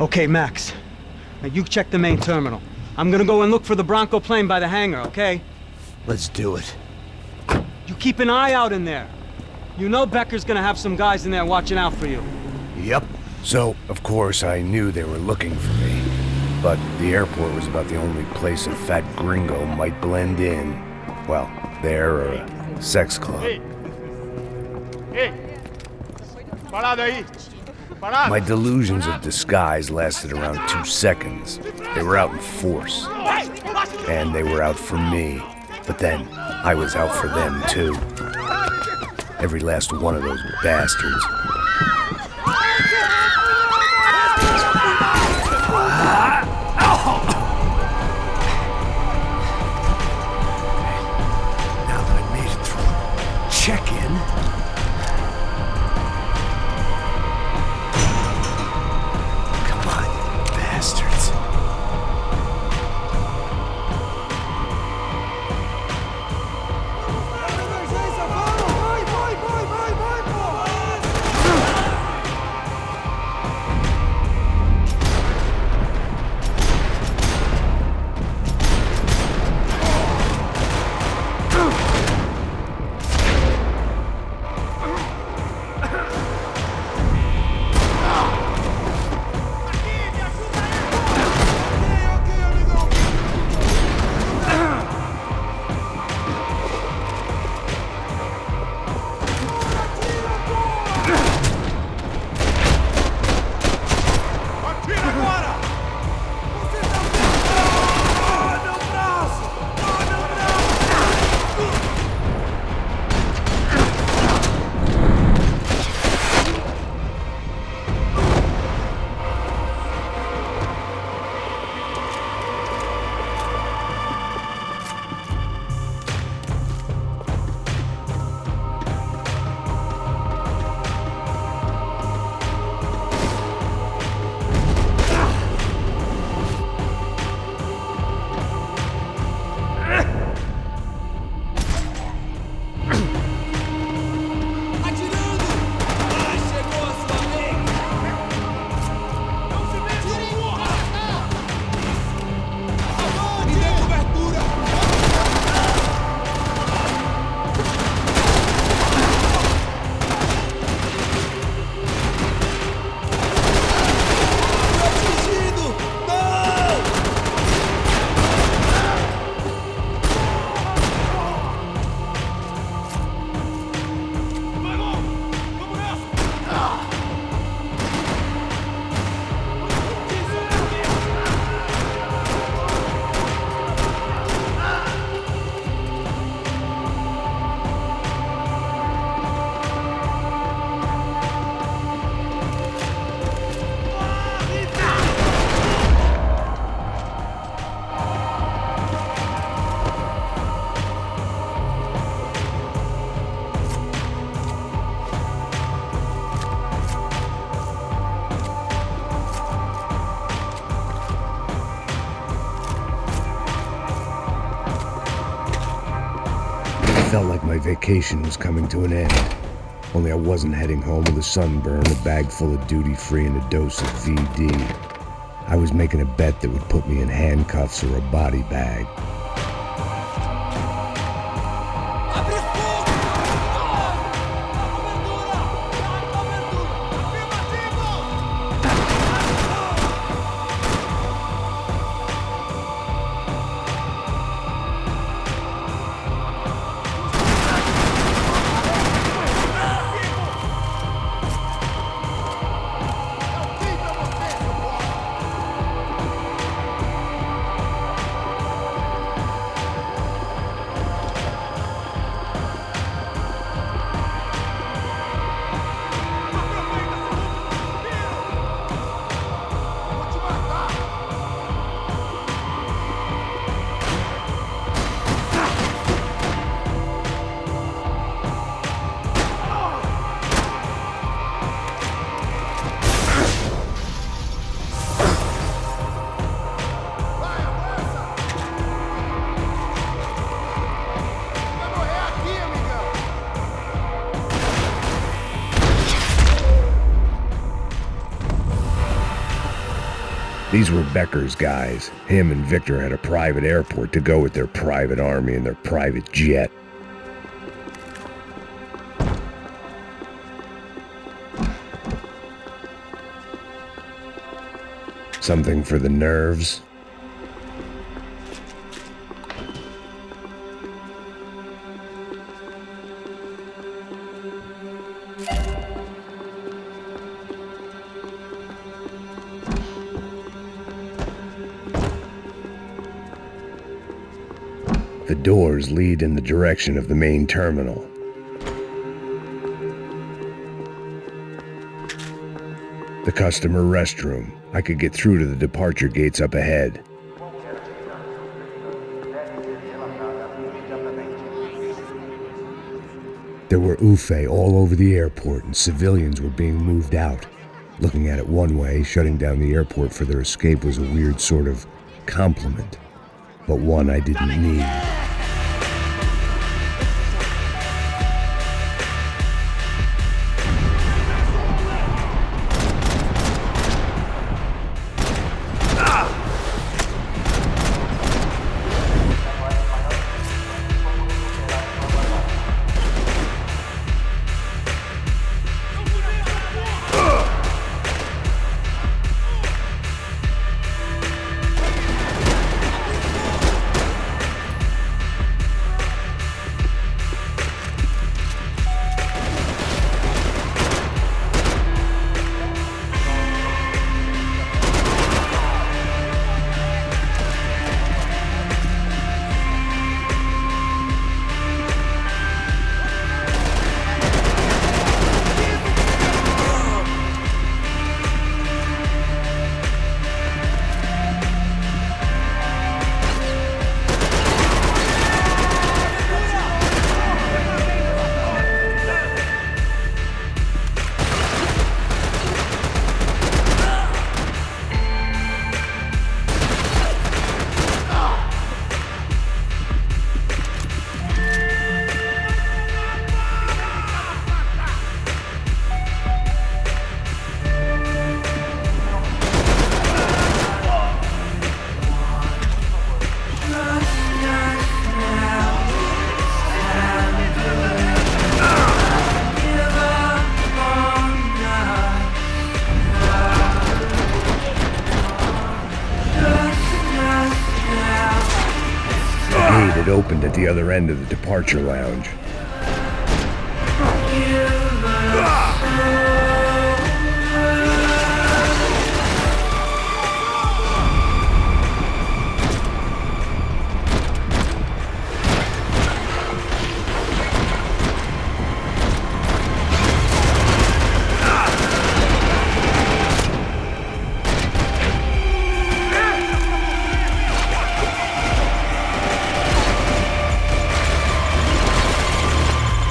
Okay, Max. Now you check the main terminal. I'm gonna go and look for the Bronco plane by the hangar, okay? Let's do it. You keep an eye out in there. You know Becker's gonna have some guys in there watching out for you. Yep. So, of course, I knew they were looking for me. But the airport was about the only place a fat gringo might blend in. Well, there or a sex club. My delusions of disguise lasted around 2 seconds. They were out in force. And they were out for me. But then, I was out for them, too. Every last one of those bastards. Now that I made it through check-in, come on, you bastards. Felt like my vacation was coming to an end. Only I wasn't heading home with a sunburn, a bag full of duty-free, and a dose of VD. I was making a bet that would put me in handcuffs or a body bag. These were Becker's guys. Him and Victor had a private airport to go with their private army and their private jet. Something for the nerves. The doors lead in the direction of the main terminal. The customer restroom. I could get through to the departure gates up ahead. There were UFE all over the airport, and civilians were being moved out. Looking at it one way, shutting down the airport for their escape was a weird sort of compliment, but one I didn't need. It opened at the other end of the departure lounge.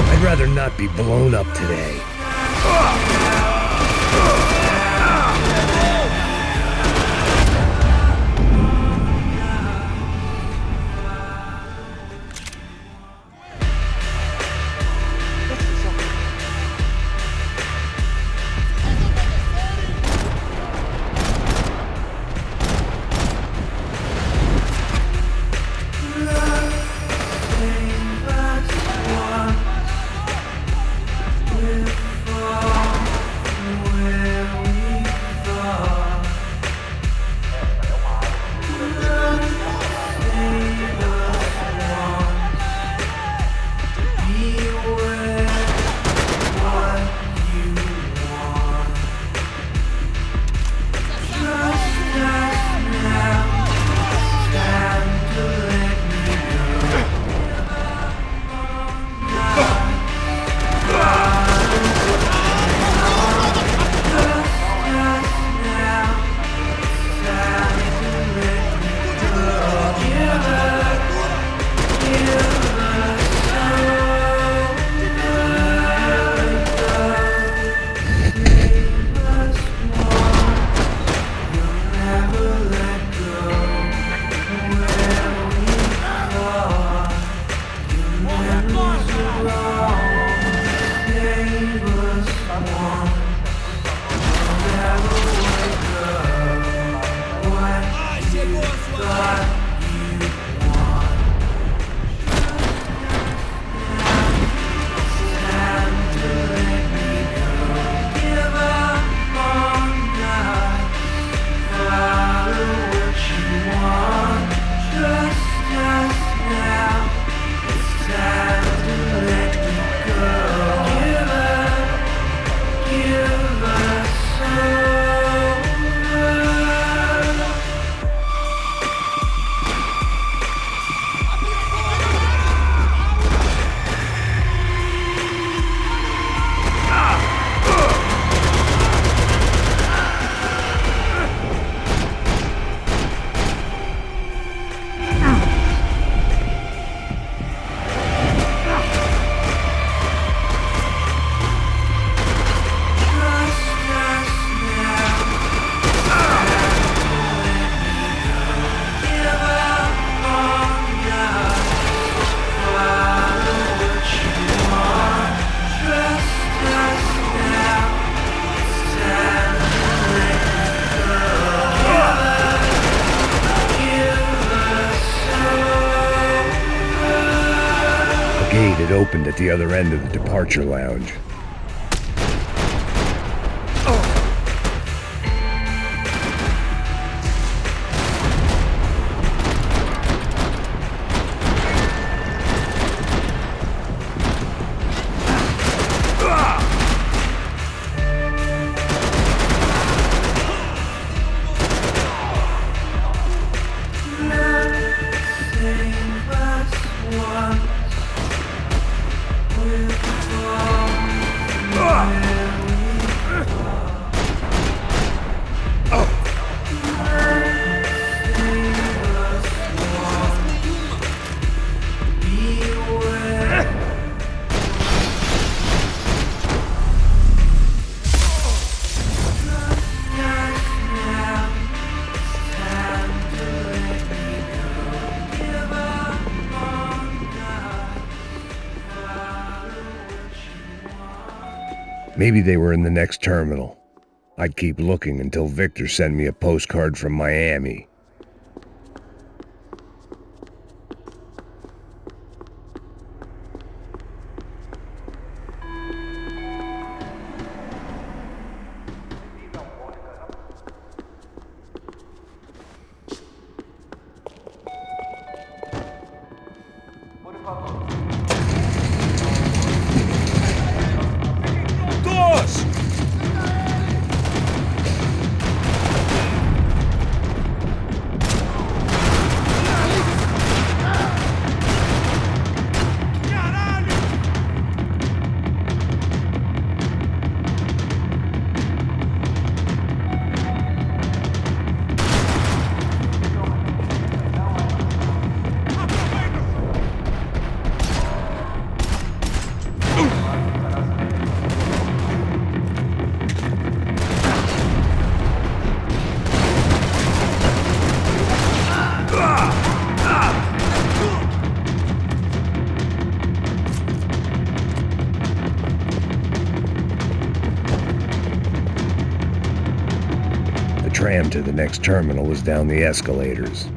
I'd rather not be blown up today. A gate had opened at the other end of the departure lounge. Maybe they were in the next terminal. I'd keep looking until Victor sent me a postcard from Miami. The tram to the next terminal was down the escalators.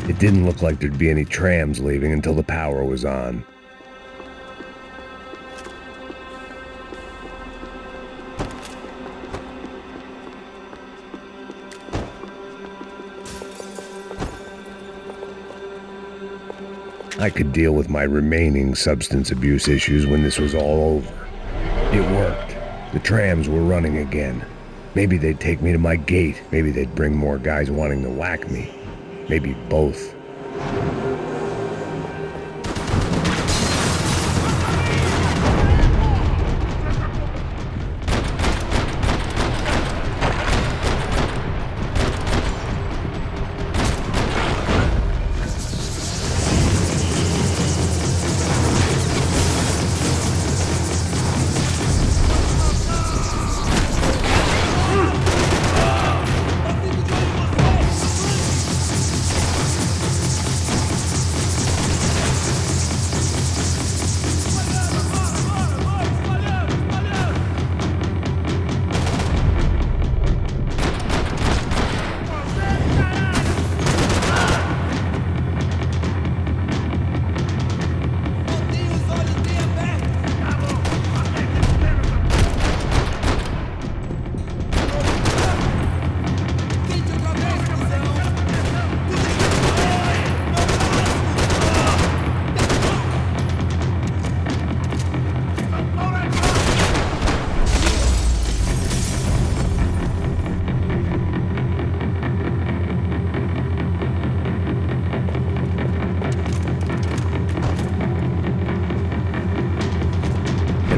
It didn't look like there'd be any trams leaving until the power was on. I could deal with my remaining substance abuse issues when this was all over. It worked. The trams were running again. Maybe they'd take me to my gate. Maybe they'd bring more guys wanting to whack me. Maybe both.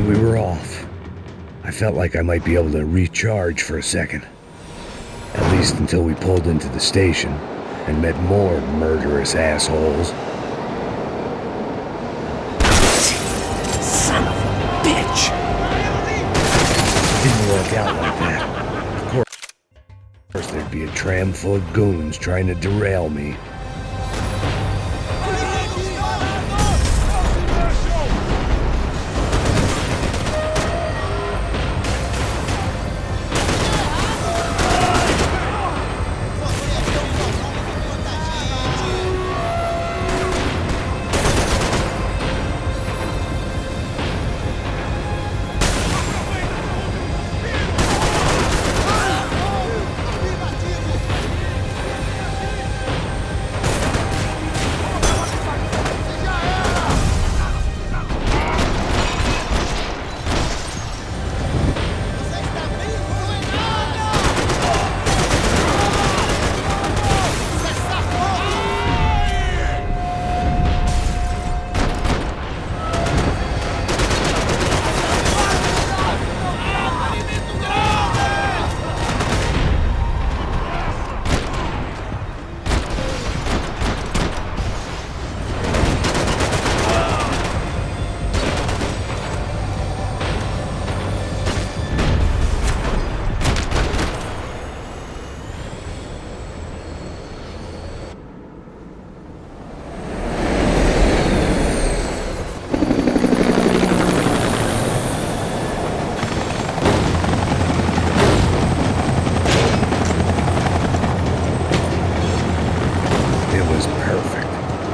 We were off. I felt like I might be able to recharge for a second. At least until we pulled into the station and met more murderous assholes. Son of a bitch! Didn't work out like that. Of course there'd be a tram full of goons trying to derail me.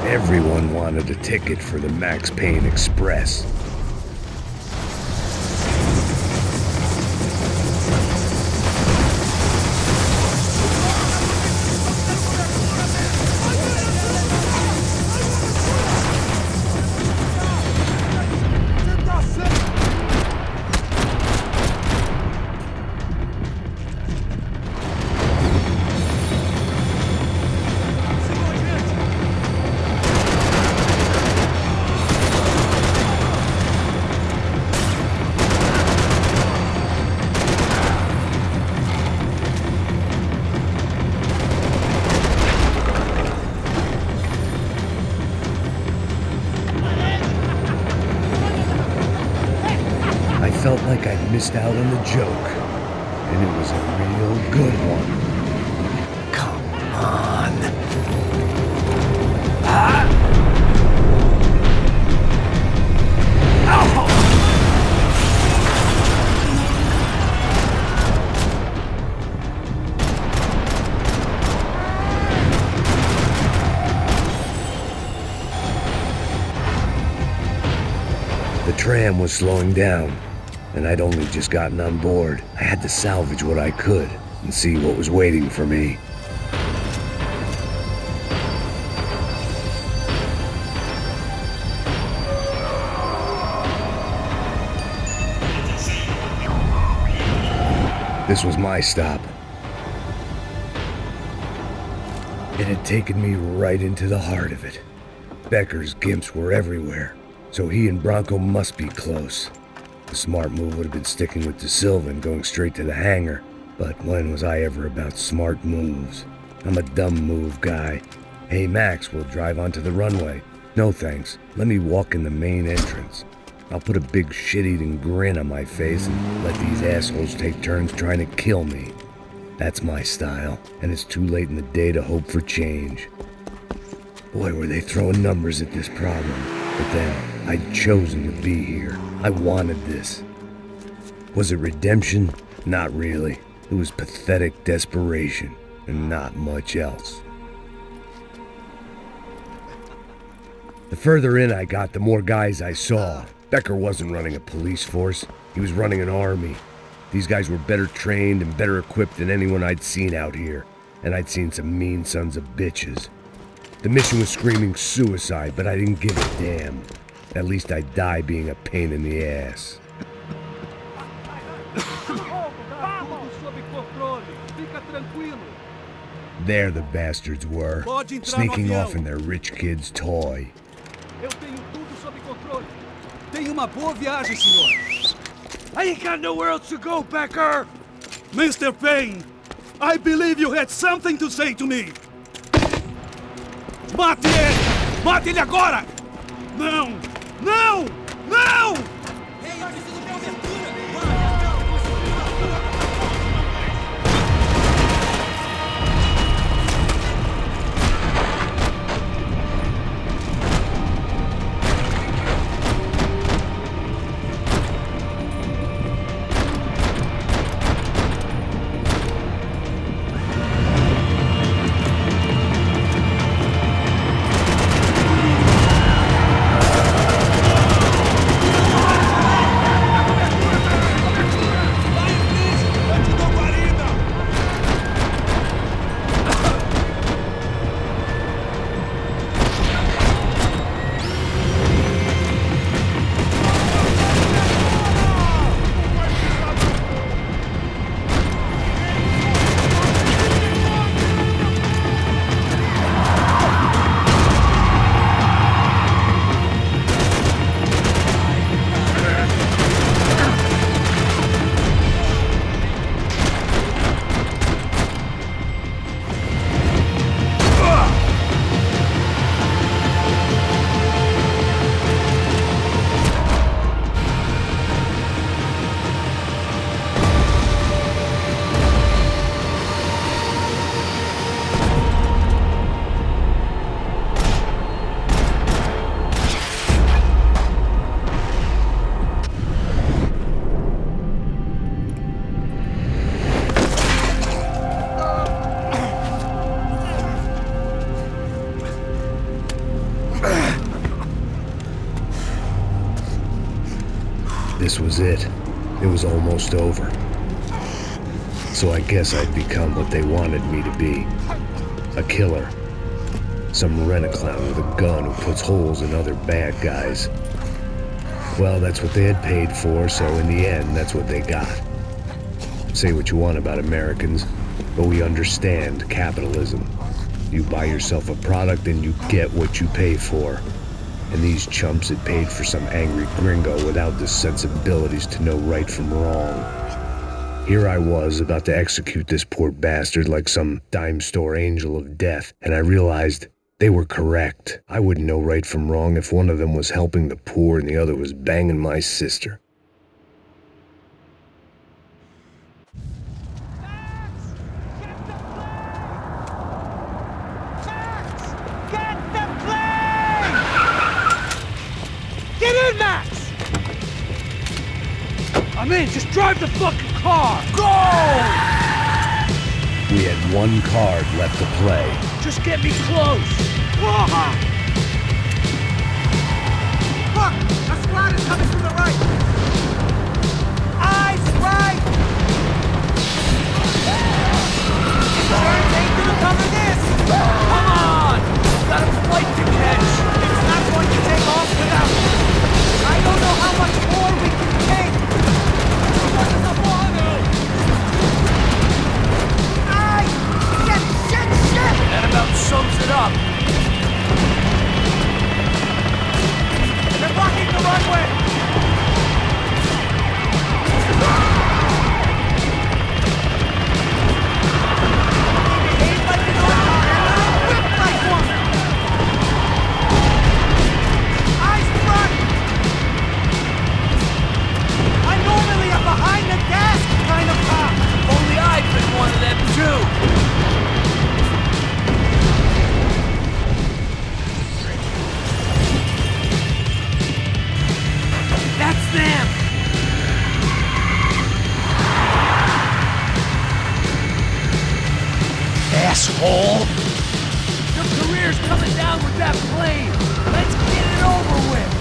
Everyone wanted a ticket for the Max Payne Express. I felt like I'd missed out on the joke, and it was a real good one. Come on. tram was slowing down, and I'd only just gotten on board. I had to salvage what I could and see what was waiting for me. This was my stop. It had taken me right into the heart of it. Becker's gimps were everywhere, so he and Bronco must be close. The smart move would have been sticking with De Silva and going straight to the hangar, but when was I ever about smart moves? I'm a dumb move guy. Hey Max, we'll drive onto the runway. No thanks, let me walk in the main entrance. I'll put a big shit-eating grin on my face and let these assholes take turns trying to kill me. That's my style, and it's too late in the day to hope for change. Boy, were they throwing numbers at this problem. But then, I'd chosen to be here. I wanted this. Was it redemption? Not really. It was pathetic desperation, and not much else. The further in I got, the more guys I saw. Becker wasn't running a police force. He was running an army. These guys were better trained and better equipped than anyone I'd seen out here. And I'd seen some mean sons of bitches. The mission was screaming suicide, but I didn't give a damn. At least I'd die being a pain in the ass. There the bastards were, sneaking off in their rich kid's toy. Eu tenho tudo sob controle. Tenha uma boa viagem, senhor. I ain't got nowhere else to go, Becker! Mr. Payne, I believe you had something to say to me. Mate ele! Mate ele agora! Não! Não! Não! Ei, eu preciso de cobertura! This was it. It was almost over. So I guess I'd become what they wanted me to be. A killer. Some rent-a-clown with a gun who puts holes in other bad guys. Well, that's what they had paid for, so in the end, that's what they got. Say what you want about Americans, but we understand capitalism. You buy yourself a product and you get what you pay for. And these chumps had paid for some angry gringo without the sensibilities to know right from wrong. Here I was, about to execute this poor bastard like some dime store angel of death, and I realized they were correct. I wouldn't know right from wrong if one of them was helping the poor and the other was banging my sister. I'm in, just drive the fucking car! Go! We had one card left to play. Just get me close! Look! A squad is coming from the right! asshole! Your career's coming down with that plane! Let's get it over with!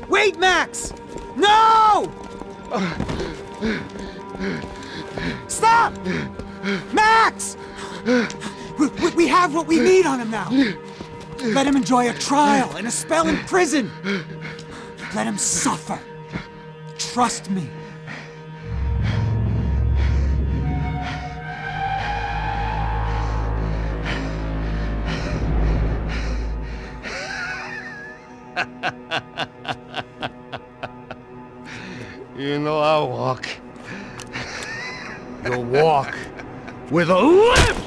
Wait, Max! No! Stop! Max! We have what we need on him now. Let him enjoy a trial and a spell in prison. Let him suffer. Trust me. You know I'll walk. You'll walk with a limp!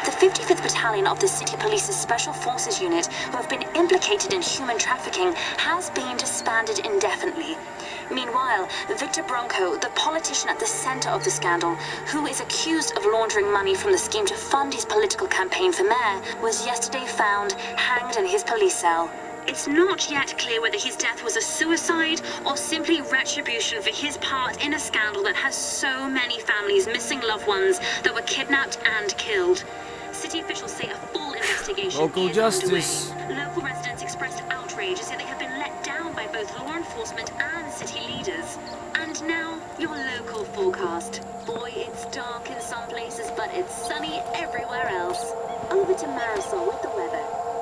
The 55th Battalion of the City Police's Special Forces Unit, who have been implicated in human trafficking, has been disbanded indefinitely. Meanwhile, Victor Bronco, the politician at the center of the scandal, who is accused of laundering money from the scheme to fund his political campaign for mayor, was yesterday found hanged in his police cell. It's not yet clear whether his death was a suicide or simply retribution for his part in a scandal that has so many families missing loved ones that were kidnapped and killed. City officials say a full investigation Local is justice. underway. Local residents expressed outrage as they have been let down by both law enforcement and city leaders. And now, your local forecast. Boy, it's dark in some places, but it's sunny everywhere else. Over to Marisol with the weather.